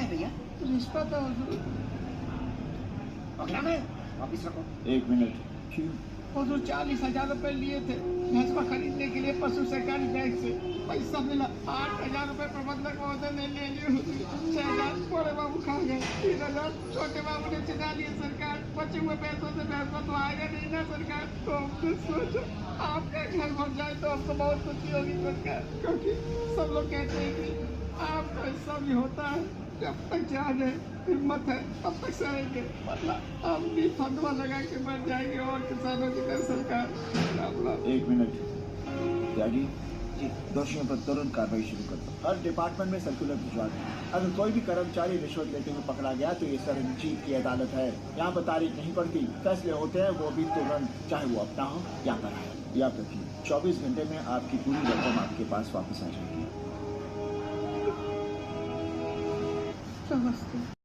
है भैया? रिश्वत है हुजूर। पकड़ा मैं, वापिस रखो। 1 मिनट। क्यों? हुजूर 40,000 रुपए लिए थे भैंसवा खरीदने के लिए पशु सहकारी बैंक से। पैसा मिला 8,000 रुपए प्रबंधक महोदय ने ले लिए हुजूर। 6,000 बड़े बाबू खा गए, 3,000 छोटे बाबू ने चिन्हा लिए सरकार। बचे हुए पैसों से भैंसवा तो आएगा नहीं ना सरकार। तो हमने सोचा आपका घर भर जाए तो हमको बहुत खुशी होगी सरकार, क्योंकि सब लोग कहते हैं कि आपका हिस्सा भी होता है। जब तक जान है हिम्मत है तब तक सहेंगे, मतलब हम भी फंदवा लगा के मर जाएंगे और किसानों की तरह सरकार। 1 मिनट। त्यागी जी, दोषियों पर तुरंत कार्रवाई शुरू कर दो। हर डिपार्टमेंट में सर्कुलर भिजवा दो। अगर कोई भी कर्मचारी रिश्वत लेते हुए पकड़ा गया तो ये सरंजीत की अदालत है। यहाँ पर तारीख नहीं पड़ती, फैसले होते हैं वो भी तुरंत, चाहे वो अपना हो या पराया। याद रखिए 24 घंटे में आपकी पूरी रकम आपके पास वापस आ जाएगी। नमस्ते।